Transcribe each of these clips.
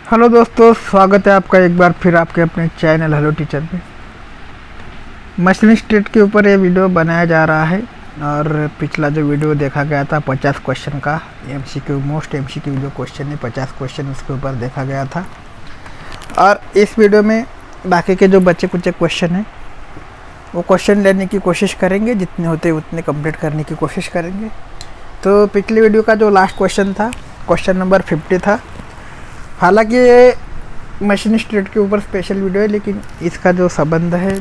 Hello दोस्तों, स्वागत है आपका एक बार फिर आपके अपने चैनल हेलो टीचर पे। मशीनिस्ट ट्रेड के ऊपर ये वीडियो बनाया जा रहा है और पिछला जो वीडियो देखा गया था 50 क्वेश्चन का एमसीक्यू मोस्ट एमसीक्यू जो क्वेश्चन है 50 क्वेश्चन उसके ऊपर देखा गया था। और इस वीडियो में बाकी के जो बच्चे कुछ क्वेश्चन हैं वो क्वेश्चन लेने की कोशिश करेंगे, जितने होते उतने कंप्लीट करने की कोशिश करेंगे। तो पिछले वीडियो का जो लास्ट क्वेश्चन था क्वेश्चन नंबर 50 था। हालांकि ये मशीनिस्ट ट्रेड के ऊपर स्पेशल वीडियो है, लेकिन इसका जो संबंध है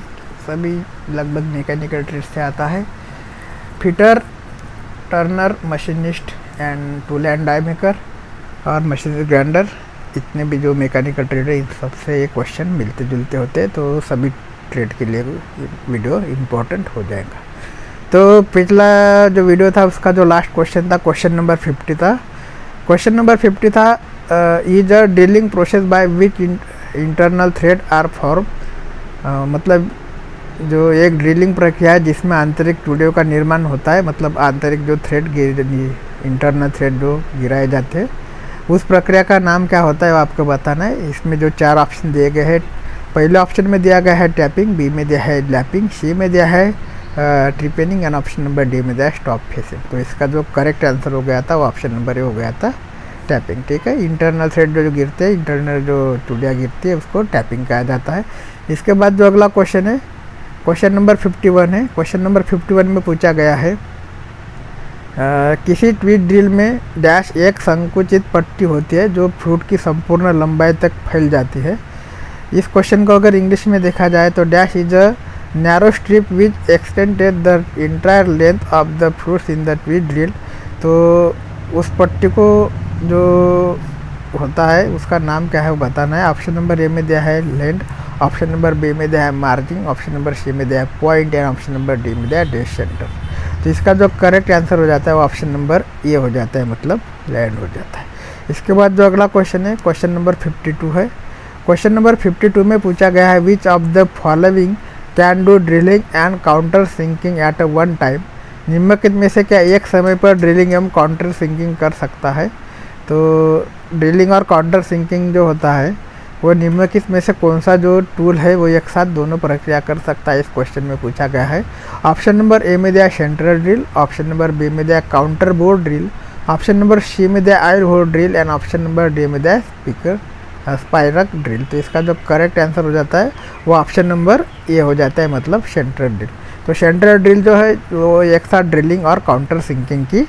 सभी लगभग मैकेनिकल ट्रेड से आता है। Fitter, turner, machinist and tool and die maker और मशीनिस्ट ग्राइंडर, इतने भी जो मैकेनिकल ट्रेड है इन सबसे ये क्वेश्चन मिलते जुलते होते हैं, तो सभी ट्रेड के लिए वीडियो इम्पोर्टेंट हो जाएगा। तो पिछला जो वीडियो था उसका जो लास्ट क्वेश्चन था क्वेश्चन नंबर 50 था। क्वेश्चन नंबर 50 था is a drilling process by which internal thread are form. मतलब जो एक ड्रिलिंग प्रक्रिया है जिसमें आंतरिक टुकड़ों का निर्माण होता है, मतलब आंतरिक जो थ्रेड इंटरनल थ्रेड जो गिराए जाते हैं उस प्रक्रिया का नाम क्या होता है वो आपको बताना है। इसमें जो 4 ऑप्शन दिए गए हैं, पहले ऑप्शन में दिया गया है टैपिंग, बी में दिया है लैपिंग, सी में दिया है ट्रिपेनिंग एंड ऑप्शन नंबर डी में दिया है स्टॉप फेसिंग। तो इसका जो करेक्ट आंसर हो गया था वो ऑप्शन नंबर ए हो गया था, टैपिंग। ठीक है, इंटरनल थ्रेड जो गिरते हैं, इंटरनल जो टुकड़ियाँ गिरती है उसको टैपिंग कहा जाता है। इसके बाद जो अगला क्वेश्चन है क्वेश्चन नंबर 51 है। क्वेश्चन नंबर 51 में पूछा गया है किसी ट्वीट ड्रिल में डैश एक संकुचित पट्टी होती है जो फ्रूट की संपूर्ण लंबाई तक फैल जाती है। इस क्वेश्चन को अगर इंग्लिश में देखा जाए तो dash is a narrow strip which extended the entire length of the fruits in the tweet drill. तो उस पट्टी को जो होता है उसका नाम क्या है वो बताना है। ऑप्शन नंबर ए में दिया है लेंथ, ऑप्शन नंबर बी में दिया है मार्जिन, ऑप्शन नंबर सी में दिया है point and option number D में दिया है डेड सेंटर। तो इसका जो करेक्ट आंसर हो जाता है वो ऑप्शन नंबर ए हो जाता है, मतलब लैंड हो जाता है। इसके बाद जो अगला क्वेश्चन है क्वेश्चन नंबर 52 है। क्वेश्चन नंबर 52 में पूछा गया है which of the following can do drilling and counter sinking at a one time. निम्नलिखित में से क्या एक समय पर ड्रिलिंग एवं काउंटर सिंकिंग कर सकता है। तो ड्रिलिंग और काउंटर सिंकिंग जो होता है वो निम्नलिखित में से कौन सा जो टूल है वो एक साथ दोनों प्रक्रिया कर सकता है, इस क्वेश्चन में पूछा गया है। ऑप्शन नंबर ए में दिया central drill, option number B में दिया counter bore drill, option number C में दिया air hole drill and option number D में दिया स्पाइरक ड्रिल। तो इसका जो करेक्ट आंसर हो जाता है वो ऑप्शन नंबर ए हो जाता है, मतलब सेंट्रल ड्रिल। तो सेंट्रल ड्रिल जो है वो एक साथ ड्रिलिंग और काउंटर सिंकिंग की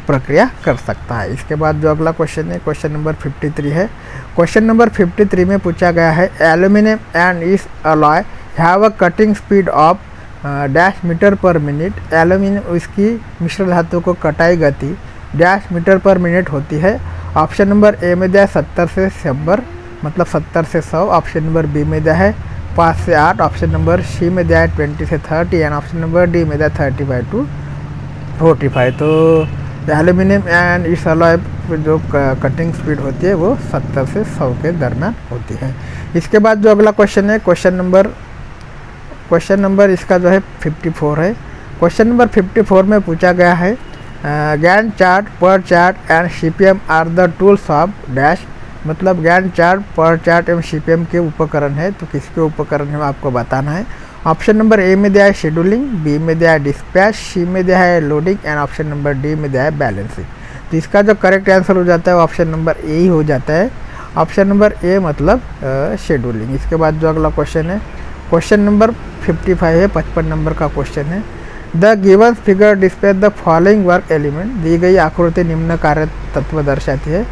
प्रक्रिया कर सकता है। इसके बाद जो अगला क्वेश्चन है क्वेश्चन नंबर 53 है। क्वेश्चन नंबर 53 में पूछा गया है aluminium and its alloy have a cutting speed of dash metre per minute. Aluminium इसकी मिश्र धातु को कटाई गति डैश मीटर पर मिनट होती है। ऑप्शन नंबर ए में दिया 70 से 100, मतलब 70 से 100, ऑप्शन नंबर बी में दिया है 5 से 8, ऑप्शन नंबर सी में दिया है 20 से 30 एंड ऑप्शन नंबर डी में दिया 35 to 45। तो एल्यूमिनियम एंड इस अलॉय जो कटिंग स्पीड होती है वो 70 से 100 के दरम्यान होती है। इसके बाद जो अगला क्वेश्चन है क्वेश्चन नंबर इसका जो है 54 है। क्वेश्चन नंबर 54 में पूछा गया है Gantt chart, PERT chart and CPM are the tools of dash. मतलब गैंट चार्ट, पर चार्ट एवं सीपीएम के उपकरण है, तो किसके उपकरण है आपको बताना है। ऑप्शन नंबर ए में दिया है शेड्यूलिंग, बी में दिया है डिस्पैच, सी में दिया है loading and option number D में दिया है बैलेंसिंग। तो इसका जो करेक्ट आंसर हो जाता है वो ऑप्शन नंबर ए ही हो जाता है, ऑप्शन नंबर ए मतलब शेड्यूलिंग। इसके बाद जो अगला क्वेश्चन है क्वेश्चन नंबर 55 है, 55 नंबर का क्वेश्चन है। The given figure displays the following work element. दी गई आकृति निम्न कार्य तत्व दर्शाती है।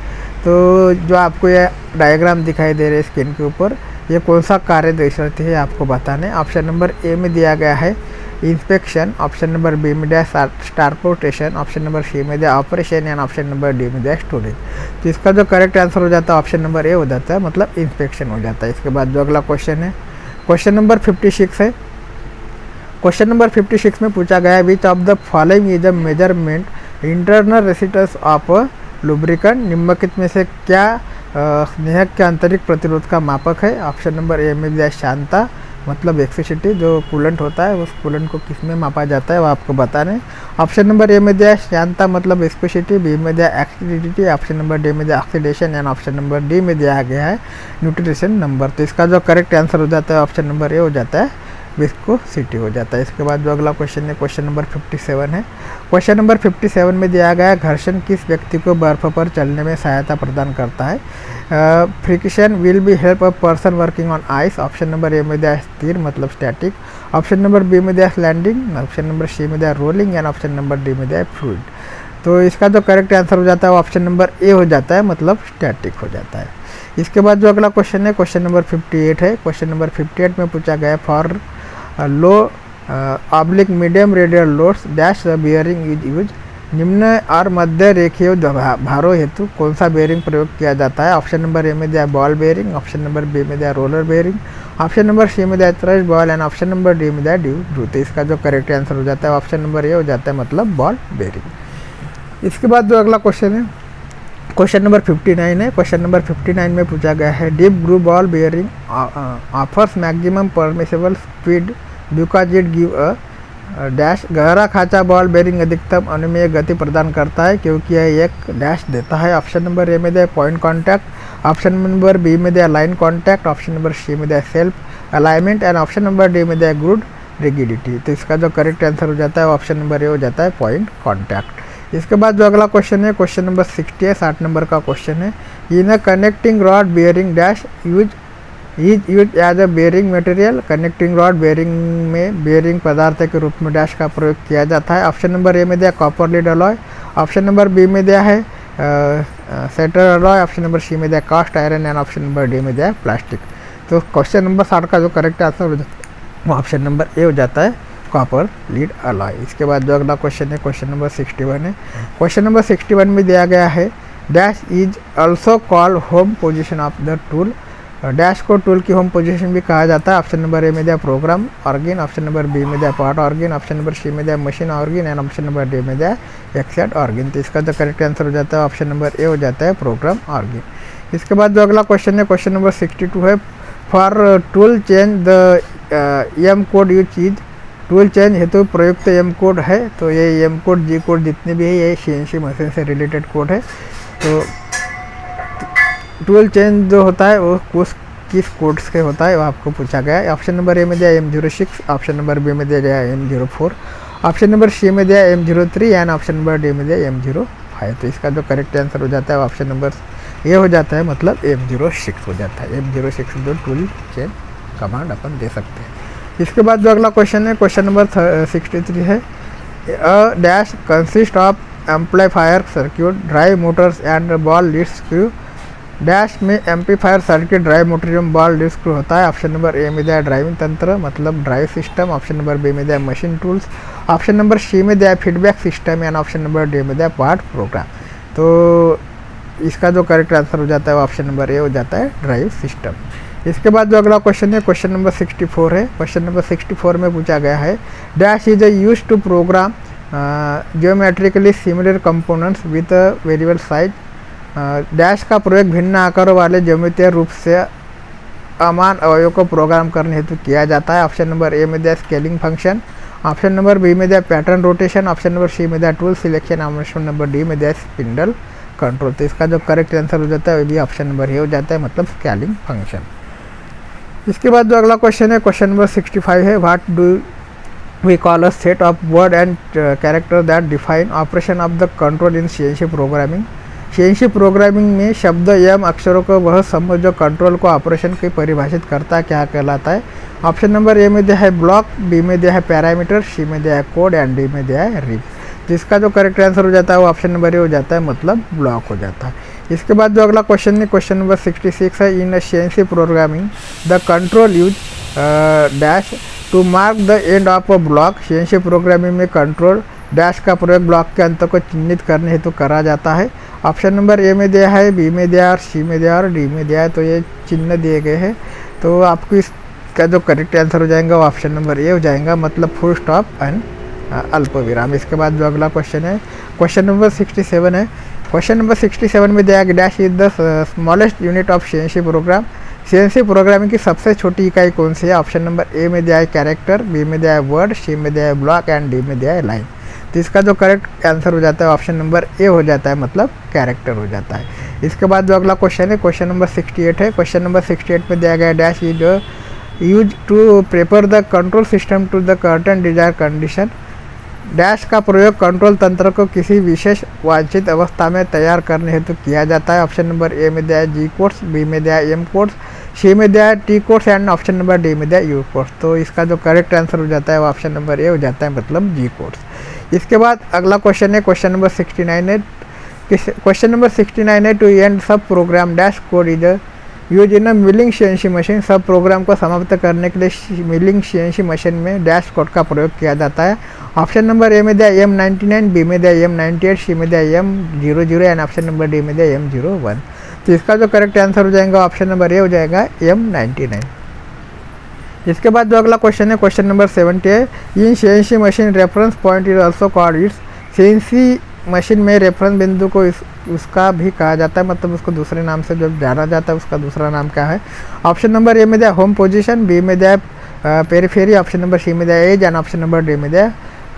तो जो आपको ये डायग्राम दिखाई दे रहे हैं स्क्रीन के ऊपर, ये कौन सा कार्य दर्शाती है आपको बताना है। ऑप्शन नंबर ए में दिया गया है इंस्पेक्शन, ऑप्शन नंबर बी में दिया ट्रांसपोर्टेशन, ऑप्शन नंबर सी में दिया operation and option number D में दिया स्टोरेज। तो इसका जो करेक्ट आंसर हो जाता है ऑप्शन नंबर ए हो जाता है, मतलब इंस्पेक्शन हो जाता है। इसके बाद जो अगला क्वेश्चन है क्वेश्चन नंबर 56 है। क्वेश्चन नंबर 56 में पूछा गया है which of the following is a measurement internal resistance of lubricant. निम्नलिखित में से क्या स्नेहक के आंतरिक प्रतिरोध का मापक है। ऑप्शन नंबर ए में दिया शांता, मतलब विस्कोसिटी जो कूलेंट होता है उस कूलेंट को किस में मापा जाता है वो आपको बताना है। ऑप्शन नंबर ए में दिया है श्यानता मतलब विस्कोसिटी, बी में दिया एक्सिडिटी, ऑप्शन नंबर डी में दिया oxidation and option number D में दिया गया है न्यूट्रिशन नंबर। तो इसका जो करेक्ट आंसर हो जाता है ऑप्शन नंबर ए हो जाता है, विस्कोसिटी हो जाता है। इसके बाद जो अगला क्वेश्चन है क्वेश्चन नंबर 57 है। क्वेश्चन नंबर 57 में दिया गया है घर्षण किस व्यक्ति को बर्फ पर चलने में सहायता प्रदान करता है। Friction will be help a person working on ice. Option number A में दिया स्थिर मतलब स्टैटिक, ऑप्शन नंबर बी में दिया लैंडिंग, ऑप्शन नंबर सी में दिया rolling and option number D में दिया फ्लूइड। तो इसका जो करेक्ट आंसर हो जाता है ऑप्शन नंबर ए हो जाता है, मतलब स्टैटिक हो जाता है। इसके बाद जो अगला क्वेश्चन है क्वेश्चन नंबर 58 है। क्वेश्चन नंबर 58 में पूछा गया for low oblique medium radial loads dash the bearing is use. निम्न और मध्य रेखीय भारों हेतु कौन सा बेयरिंग प्रयोग किया जाता है। ऑप्शन नंबर ए में दिया ball bearing, option number B में दिया roller bearing, option number C में दिया thrust ball and option number D में दिया ड्यू ड्रू। तो इसका जो करेक्ट आंसर हो जाता है ऑप्शन नंबर ए हो जाता है, मतलब बॉल बेयरिंग। इसके बाद जो अगला क्वेश्चन है क्वेश्चन नंबर 59 है। क्वेश्चन नंबर 59 में पूछा गया है deep groove ball bearing offers maximum permissible speed because it give a dash. गहरा खांचा बॉल बेयरिंग अधिकतम अनुमेय गति प्रदान करता है क्योंकि यह एक डैश देता है। ऑप्शन नंबर ए में दिया point contact, option number B में दिया line contact, option number C में दिया self alignment and option number D में दिया गुड रिगिडिटी। तो इसका जो करेक्ट आंसर हो जाता है ऑप्शन नंबर ए हो जाता है, पॉइंट कॉन्टैक्ट। इसके बाद जो अगला क्वेश्चन है क्वेश्चन नंबर 60 है, 60 नंबर का क्वेश्चन है। In a connecting rod bearing dash use as a bearing material. Connecting rod bearing में बेयरिंग पदार्थ के रूप में डैश का प्रयोग किया जाता है। ऑप्शन नंबर ए में दिया copper lead alloy, option number B में दिया है setter alloy, option number C में दिया cast iron and option number D में दिया प्लास्टिक। तो क्वेश्चन नंबर 60 का जो करेक्ट आंसर हो जाता है वो ऑप्शन नंबर ए हो जाता है, कॉपर लीड अलॉय। इसके बाद जो अगला क्वेश्चन है क्वेश्चन नंबर 61 है। क्वेश्चन नंबर 61 में दिया गया है dash is also called home position of the tool. Dash को टूल की होम पोजीशन भी कहा जाता है। ऑप्शन नंबर ए में दिया program organ, option number B में दिया part organ, option number C में दिया machine organ and option number D में दिया एक्सेट ऑर्गन। तो इसका जो करेक्ट आंसर हो जाता है ऑप्शन नंबर ए हो जाता है, प्रोग्राम ऑर्गन। इसके बाद जो अगला क्वेश्चन है क्वेश्चन नंबर 62 है। For tool change the M code you cheese. Tool change हेतु प्रयुक्त एम कोड है, तो ये एम कोड जी कोड जितने भी है ये सीएनसी मशीन से रिलेटेड कोड है। तो टूल चेंज जो होता है वो किस कोड्स के होता है वो आपको पूछा गया है। ऑप्शन नंबर ए में दिया M06, ऑप्शन नंबर बी में दिया गया M04, ऑप्शन नंबर सी में दिया M03 and option number D में दिया M05। तो इसका जो करेक्ट आंसर हो जाता है ऑप्शन नंबर ए हो जाता है, मतलब M06 हो जाता है। M06 जो टूल चेंज कमांड अपन दे सकते हैं। इसके बाद जो अगला क्वेश्चन है क्वेश्चन नंबर 63 है। A dash consist of amplifier circuit drive Motors and ball lead screw. Dash में एम्पलीफायर सर्किट ड्राइव मोटर एवं बॉल लीड स्क्रू होता है। ऑप्शन नंबर ए में दिया ड्राइविंग तंत्र मतलब drive system, option number B में दिया machine tools, option number C में दिया feedback system and option number D में दिया पार्ट प्रोग्राम। तो इसका जो करेक्ट आंसर हो जाता है ऑप्शन नंबर ए हो जाता है, ड्राइव सिस्टम। इसके बाद जो अगला क्वेश्चन है क्वेश्चन नंबर 64 है। क्वेश्चन नंबर 64 में पूछा गया है dash is use to program geometrically similar components with variable size. Dash का प्रयोग भिन्न आकारों वाले ज्यामितीय रूप से अमान अवयवों को प्रोग्राम करने हेतु किया जाता है। ऑप्शन नंबर ए में दिया scaling function, option number B में दिया pattern rotation, option number C में दिया tool selection, option number D में दिया स्पिंडल कंट्रोल। तो इसका जो करेक्ट आंसर हो जाता है वो भी ऑप्शन नंबर ए हो जाता है, मतलब स्केलिंग फंक्शन। इसके बाद जो अगला क्वेश्चन है क्वेश्चन नंबर 65 है। What do we call a set of word and character that define operation of the control in CNC programming. CNC programming में शब्द एवं अक्षरों को वह समूह जो कंट्रोल को ऑपरेशन की परिभाषित करता है क्या कहलाता है। ऑप्शन नंबर ए में दिया है ब्लॉक, बी में दिया है पैरामीटर, सी में दिया है कोड एंड डी में दिया है रिग। जिसका जो करेक्ट आंसर हो जाता है वो ऑप्शन नंबर ए हो जाता है, मतलब ब्लॉक हो जाता है। इसके बाद जो अगला क्वेश्चन है क्वेश्चन नंबर 66 है। In CNC programming the control use dash to mark the end of a block. CNC programming में कंट्रोल डैश का प्रयोग ब्लॉक के अंत को चिन्हित करने हेतु करा जाता है। ऑप्शन नंबर ए में दिया है, बी में दिया और सी में दिया और डी में दिया है, तो ये चिन्ह दिए गए हैं। तो आपको इसका जो करेक्ट आंसर हो जाएगा वो ऑप्शन नंबर ए हो जाएगा, मतलब फुल स्टॉप एंड अल्प विराम। इसके बाद जो अगला क्वेश्चन है क्वेश्चन नंबर 67 है। क्वेश्चन नंबर 67 में दिया गया dash is the smallest unit of CNC program. CNC programming की सबसे छोटी इकाई कौन सी है? ऑप्शन नंबर ए में दिया है कैरेक्टर, बी में दिया है वर्ड, सी में दिया है ब्लॉक एंड डी में दिया है लाइन। तो इसका जो करेक्ट आंसर हो जाता है ऑप्शन नंबर ए हो जाता है, मतलब कैरेक्टर हो जाता है। इसके बाद जो अगला क्वेश्चन है क्वेश्चन नंबर 68 है। क्वेश्चन नंबर 68 में दिया गया dash is use to prepare the control system to the certain desire condition. Dash का प्रयोग कंट्रोल तंत्र को किसी विशेष वांछित अवस्था में तैयार करने हेतु किया जाता है। ऑप्शन नंबर ए में दिया है जी कोड्स, बी में दिया है एम कोड्स, सी में दिया है T codes and option number D में दिया है यू कोड्स। तो इसका जो करेक्ट आंसर हो जाता है वो ऑप्शन नंबर ए हो जाता है, मतलब जी कोड्स। इसके बाद अगला क्वेश्चन है क्वेश्चन नंबर 69 है। क्वेश्चन नंबर 69 है to end sub program dash code is use in milling CNC machine. Sub program को समाप्त करने के लिए मिलिंग सीएनसी मशीन में डैश कोड का प्रयोग किया जाता है। ऑप्शन नंबर ए में दिया M99, बी में दिया M98, सी में दिया M00 and option number D में दिया M01। तो इसका जो करेक्ट आंसर हो जाएगा ऑप्शन नंबर ए हो जाएगा M99। इसके बाद जो अगला क्वेश्चन है क्वेश्चन नंबर 70 है। In CNC machine reference point is also called its. CNC machine में रेफरेंस बिंदु को उसका भी कहा जाता है, मतलब उसको दूसरे नाम से जो जाना जाता है उसका दूसरा नाम क्या है? ऑप्शन नंबर ए में दिया होम पोजीशन, बी में दिया पेरिफेरी, ऑप्शन नंबर सी में दिया edge and option number D में दिया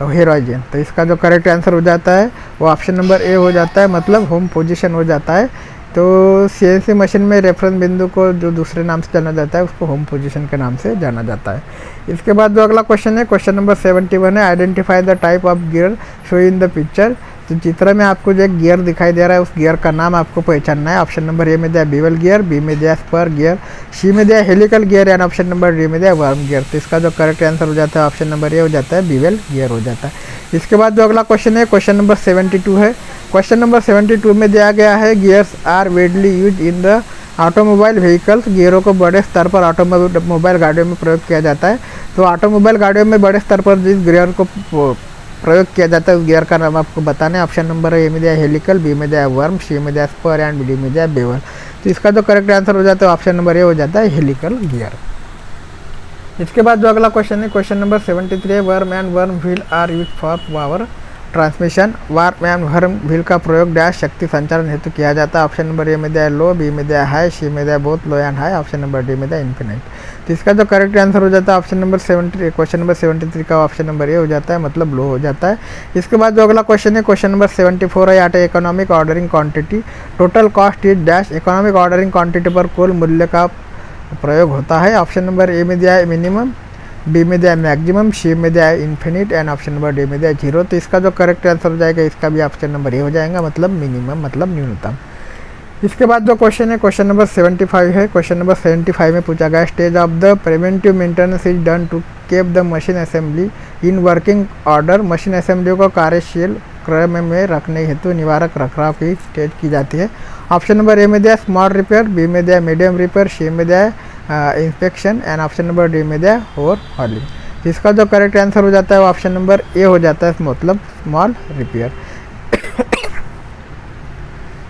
हेरोइजन। तो इसका जो करेक्ट आंसर हो जाता है वो ऑप्शन नंबर ए हो जाता है, मतलब होम पोजीशन हो जाता है। तो सीएनसी मशीन में रेफरेंस बिंदु को जो दूसरे नाम से जाना जाता है उसको होम पोजीशन के नाम से जाना जाता है। इसके बाद जो अगला क्वेश्चन है क्वेश्चन नंबर 71 है। Identify the type of gear show in the picture. तो चित्र में आपको जो एक गियर दिखाई दे रहा है उस गियर का नाम आपको पहचानना है। ऑप्शन नंबर ए में दिया बीवल गियर, बी में दिया स्पर गियर, सी में दिया helical gear and option number D में दिया वर्म गियर। तो इसका जो करेक्ट आंसर हो जाता है ऑप्शन नंबर ए हो जाता है, बीवल गियर हो जाता है। इसके बाद जो अगला क्वेश्चन है क्वेश्चन नंबर 72 है। क्वेश्चन नंबर 72 में दिया गया है gears are widely used in the automobile vehicles. गियरों को बड़े स्तर पर ऑटोमोबाइल गाड़ियों में प्रयोग किया जाता है। तो ऑटोमोबाइल गाड़ियों में बड़े स्तर पर जिस गियर को प्रयोग किया जाता है उस गियर का नाम आपको बताना है। ऑप्शन नंबर ए में दिया हेलिकल, बी में दिया वर्म, सी में दिया स्पर एंड डी में दिया बेवल। तो इसका जो करेक्ट आंसर हो जाता है ऑप्शन नंबर ए हो जाता है, हेलिकल गियर। इसके बाद जो अगला क्वेश्चन है क्वेश्चन नंबर 73 है। Worm and worm wheel are use for power transmission. Worm and worm wheel का प्रयोग डैश शक्ति संचालन हेतु किया जाता है। ऑप्शन नंबर ए में दिया लो, बी में दिया हाई, सी में दिया both low and high, option number D में दिया इन्फिनिट। तो इसका जो करेक्ट आंसर हो जाता है ऑप्शन नंबर 73 क्वेश्चन नंबर 73 का ऑप्शन नंबर ए हो जाता है, मतलब लो हो जाता है। इसके बाद जो अगला क्वेश्चन है क्वेश्चन नंबर 74 है। आटे economic ordering quantity total cost is dash. Economic ordering quantity पर कुल मूल्य का प्रयोग होता है। ऑप्शन नंबर ए में दिया है मिनिमम, बी में दिया मैक्सिमम, सी में दिया है infinite and option number D में दिया है 0। तो इसका जो करेक्ट आंसर हो जाएगा इसका भी ऑप्शन नंबर ए हो जाएगा, मतलब मिनिमम मतलब न्यूनतम। इसके बाद जो क्वेश्चन है क्वेश्चन नंबर 75 है। क्वेश्चन नंबर 75 में पूछा गया stage of the preventive maintenance is done to keep the machine assembly in working order. Machine assembly को कार्यशील क्रम में रखने हेतु निवारक रखरखाव की स्टेज की जाती है। ऑप्शन नंबर ए में दिया स्मॉल रिपेयर, बी में दिया मीडियम रिपेयर, सी में दिया inspection and option number D में दिया ओवर हॉलिंग। इसका जो करेक्ट आंसर हो जाता है वो ऑप्शन नंबर ए हो जाता है, मतलब स्मॉल रिपेयर।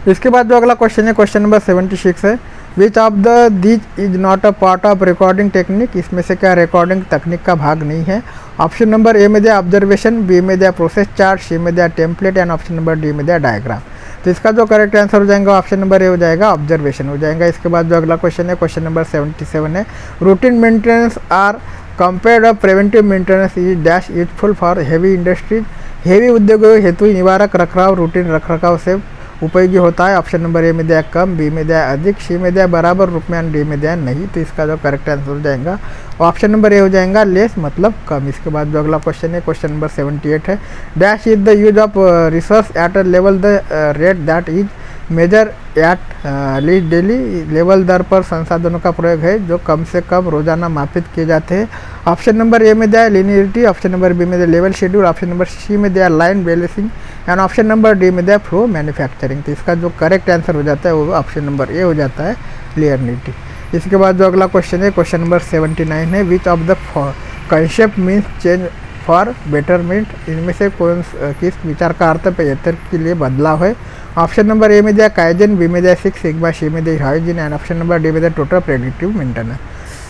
इसके बाद जो अगला क्वेश्चन है क्वेश्चन नंबर 76 है। Which of the this is not a part of recording technique. इसमें से क्या रिकॉर्डिंग तकनीक का भाग नहीं है। ऑप्शन नंबर ए में दिया ऑब्जर्वेशन, बी में दिया प्रोसेस चार्ट, सी में दिया template and option number D में दिया डायग्राम। तो इसका जो करेक्ट आंसर हो जाएगा ऑप्शन नंबर ए हो जाएगा, ऑब्जर्वेशन हो जाएगा। इसके बाद जो अगला क्वेश्चन है क्वेश्चन नंबर 77 है। Routine maintenance are compared of preventive maintenance is dash useful for heavy industries. Heavy उद्योगों हेतु निवारक रखरखाव रूटीन रखरखाव से उपयोगी होता है। ऑप्शन नंबर ए में दिया कम, बी में दिया अधिक, सी में दिया बराबर रूप में एंड डी में दिया नहीं। तो इसका जो करेक्ट आंसर हो जाएगा ऑप्शन नंबर ए हो जाएगा, लेस मतलब कम। इसके बाद जो अगला क्वेश्चन है क्वेश्चन नंबर 78 है। Dash is the use of resource at a level the rate that is measure at least daily. Level दर पर संसाधनों का प्रयोग है जो कम से कम रोजाना मापित किए जाते हैं। ऑप्शन नंबर ए में दिया लिनियरिटी, ऑप्शन नंबर बी में दिया level schedule, option number C में दिया line balancing and option number D में दिया फ्लो मैन्युफैक्चरिंग। तो इसका जो करेक्ट आंसर हो जाता है वो ऑप्शन नंबर ए हो जाता है, लिनियरिटी। इसके बाद जो अगला क्वेश्चन है क्वेश्चन नंबर 79 है। Which of the concept means change for betterment. इनमें से कौन किस विचार का अर्थ बेहतर के लिए बदलाव है। ऑप्शन नंबर ए में दिया काइजन, बी में दिया सिक्स सिग्मा, सी में दिया hygiene and option number D में दिया टोटल प्रेडिक्टिव मेंटेनेंस।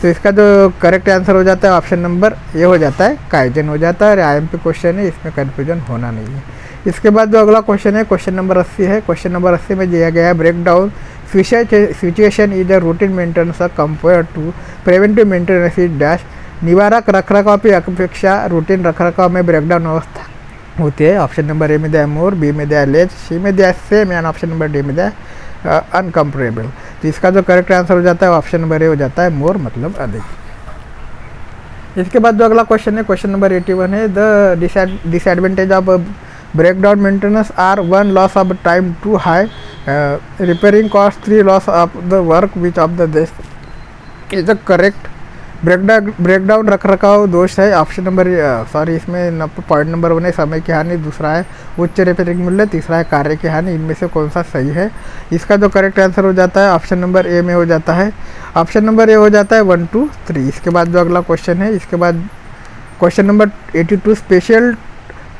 तो इसका जो करेक्ट आंसर हो जाता है ऑप्शन नंबर ए हो जाता है, काइजन हो जाता है। और IMP क्वेश्चन है, इसमें कन्फ्यूजन होना नहीं है। इसके बाद जो अगला क्वेश्चन है क्वेश्चन नंबर 80 है। क्वेश्चन नंबर 80 में दिया गया है breakdown situation is a routine maintenance compare to preventive maintenance is dash. निवारक रखरखाव की अपेक्षा रूटीन रखरखाव में ब्रेकडाउन अवस्था होती है। ऑप्शन नंबर ए में दिया मोर, बी में दिया लेस, सी में दिया same and option number D में दिया अनकम्फर्टेबल। तो इसका जो करेक्ट आंसर हो जाता है ऑप्शन नंबर ए हो जाता है मोर, मतलब अधिक। इसके बाद जो अगला क्वेश्चन है क्वेश्चन नंबर 81 है, the disadvantage of breakdown maintenance are 1 loss of time too high, repairing cost 3 loss of the work which of the this is the correct. Breakdown रखरखाव दोष है ऑप्शन नंबर इसमें पॉइंट नंबर 1 है समय की हानि, दूसरा है उच्च रिपेयरिंग मूल्य, तीसरा है कार्य की हानि। इनमें से कौन सा सही है? इसका जो करेक्ट आंसर हो जाता है ऑप्शन नंबर ए में हो जाता है। ऑप्शन नंबर ए हो जाता है 1, 2, 3। इसके बाद जो अगला क्वेश्चन है, इसके बाद question number 82 special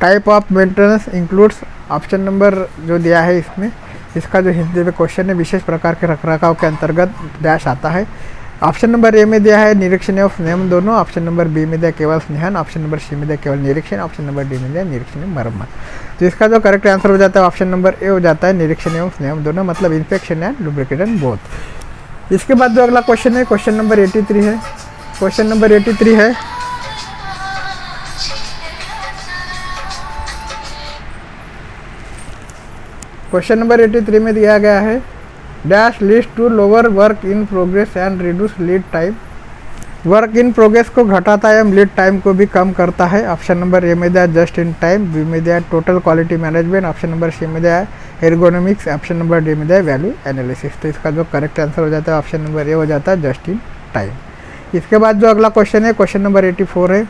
type of maintenance includes. Option number जो दिया है इसमें, इसका जो हिंदी में क्वेश्चन है विशेष प्रकार के रखरखाव के अंतर्गत डैश आता है। ऑप्शन नंबर ए में दिया है निरीक्षण एवं स्नेहन दोनों, ऑप्शन नंबर बी में दिया केवल स्नेहन, ऑप्शन नंबर सी में दिया केवल निरीक्षण, ऑप्शन नंबर डी में दिया निरीक्षण एवं मरम्मत। तो इसका जो करेक्ट आंसर हो जाता है ऑप्शन नंबर ए हो जाता है निरीक्षण एवं स्नेहन दोनों, मतलब इन्फेक्शन एंड लुब्रिकेशन बोथ। इसके बाद जो अगला क्वेश्चन है क्वेश्चन नंबर 83 है। क्वेश्चन नंबर 83 है, क्वेश्चन नंबर 83 में दिया गया है dash leads to lower work in progress and reduce lead time. Work in progress को घटाता है एवं लीड टाइम को भी कम करता है। ऑप्शन नंबर ए में दिया जस्ट इन टाइम, बी में दिया total quality management, option number C में दिया एर्गोनॉमिक्स, ऑप्शन नंबर डी में दिया वैल्यू एनालिसिस। तो इसका जो करेक्ट आंसर हो जाता है ऑप्शन नंबर ए हो जाता है जस्ट इन टाइम। इसके बाद जो अगला क्वेश्चन है क्वेश्चन नंबर 84 है,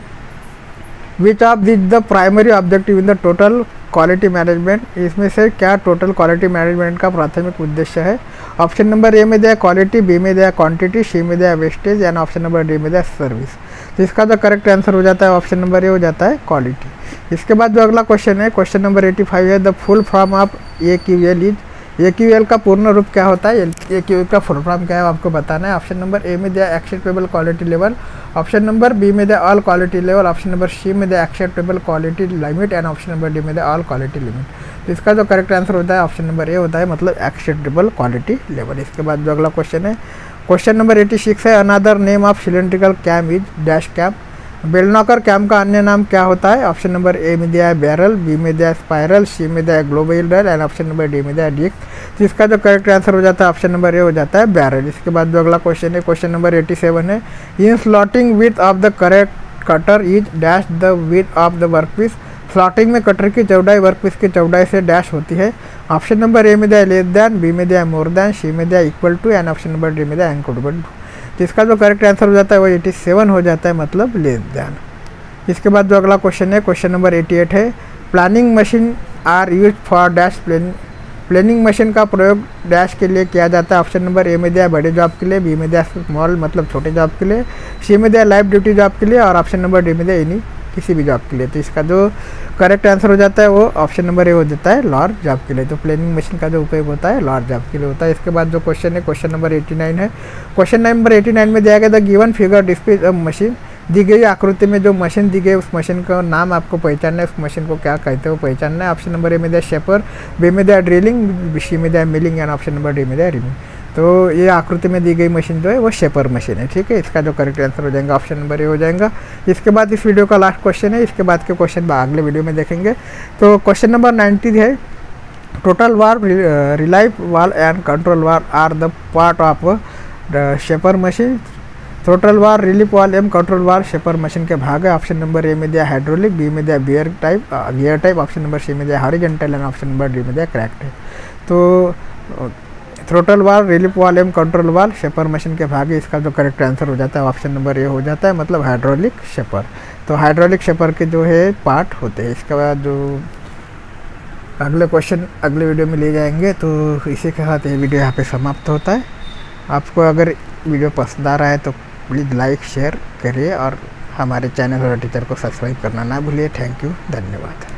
which of this the primary objective in the total quality management. इसमें से क्या टोटल क्वालिटी मैनेजमेंट का प्राथमिक उद्देश्य है? ऑप्शन नंबर ए में दिया क्वालिटी, बी में दिया क्वांटिटी, सी में दिया wastage and option number D में दिया सर्विस। तो इसका जो करेक्ट आंसर हो जाता है ऑप्शन नंबर ए हो जाता है क्वालिटी। इसके बाद जो अगला क्वेश्चन है क्वेश्चन नंबर 85 है, the full form of AQL is. AQL का पूर्ण रूप क्या होता है? AQL का फुल फॉर्म क्या है आपको बताना है। ऑप्शन नंबर ए में दिया acceptable quality level, option number B में दिया all quality level, option number C में दिया acceptable quality limit and option number D में दिया ऑल क्वालिटी लिमिट। तो इसका जो करेक्ट आंसर होता है ऑप्शन नंबर ए होता है, मतलब एक्सेप्टेबल क्वालिटी लेवल। इसके बाद जो अगला क्वेश्चन है क्वेश्चन नंबर 86 है, another name of cylindrical cam is dash cam. बेलनाकर कैम का अन्य नाम क्या होता है? ऑप्शन नंबर ए में दिया है बैरल, बी में दिया है स्पाइरल, सी में दिया है globular and option number D में दिया है डिस्क। जिसका जो करेक्ट आंसर हो जाता है ऑप्शन नंबर ए हो जाता है बैरल। इसके बाद जो अगला क्वेश्चन है क्वेश्चन नंबर 87 है, in slotting width of the correct cutter is dash the width of the workpiece. Slotting में कटर की चौड़ाई वर्कपीस की चौड़ाई से डैश होती है। ऑप्शन नंबर ए में दिया लेस दैन, बी में दिया मोर दैन, सी में दिया equal to and option number D में दिया इक्वल टू। जिसका जो करेक्ट आंसर हो जाता है वो 87 हो जाता है, मतलब लेस दैन। इसके बाद जो अगला क्वेश्चन है क्वेश्चन नंबर 88 है, planing machine are use for dash planing machine का प्रयोग डैश के लिए किया जाता है। ऑप्शन नंबर ए में दिया बड़े जॉब के लिए, बी में दिया स्मॉल मतलब छोटे जॉब के लिए, सी में दिया लाइव ड्यूटी जॉब के लिए और ऑप्शन नंबर डी में दिया एनी किसी भी जॉब के लिए। तो इसका जो करेक्ट आंसर हो जाता है वो ऑप्शन नंबर ए हो जाता है लार्ज जॉब के लिए। तो प्लानिंग मशीन का जो उपयोग होता है लार्ज जॉब के लिए होता है। इसके बाद जो क्वेश्चन है क्वेश्चन नंबर 89 है। क्वेश्चन नंबर 89 में दिया गया the given figure displays a machine. दी गई आकृति में जो मशीन दी गई उस मशीन का नाम आपको पहचानना है, उस मशीन को क्या कहते हैं वो पहचानना है। ऑप्शन नंबर ए में दिया शेपर, बी में दिया ड्रिलिंग, सी में दिया milling and option number D में दिया रिमिंग। तो ये आकृति में दी गई मशीन जो है वो शेपर मशीन है, ठीक है। इसका जो करेक्ट आंसर हो जाएगा ऑप्शन नंबर ए हो जाएगा। इसके बाद इस वीडियो का लास्ट क्वेश्चन है, इसके बाद के क्वेश्चन अगले वीडियो में देखेंगे। तो क्वेश्चन नंबर 90 है, throttle valve, relief valve and control valve are the part of shaper machine. Throttle valve, relief valve एवं कंट्रोल वार शेपर मशीन के भाग है। ऑप्शन नंबर ए में दिया हाइड्रोलिक, बी में दिया gear type, option number C में दिया horizontal and option number D में दिया क्रैक टाइप। तो थ्रोटल वाल, रिलीफ वाल एवं कंट्रोल वाल शेपर मशीन के भाग है। इसका जो करेक्ट आंसर हो जाता है ऑप्शन नंबर ए हो जाता है, मतलब हाइड्रोलिक शेपर। तो हाइड्रोलिक शेपर के जो है पार्ट होते हैं। इसके बाद जो अगले क्वेश्चन अगले वीडियो में ले जाएंगे। तो इसी के साथ ये वीडियो यहाँ पे समाप्त होता है। आपको अगर वीडियो पसंद आ रहा है तो प्लीज़ लाइक शेयर करिए और हमारे चैनल और टीचर को सब्सक्राइब करना ना भूलिए। थैंक यू, धन्यवाद।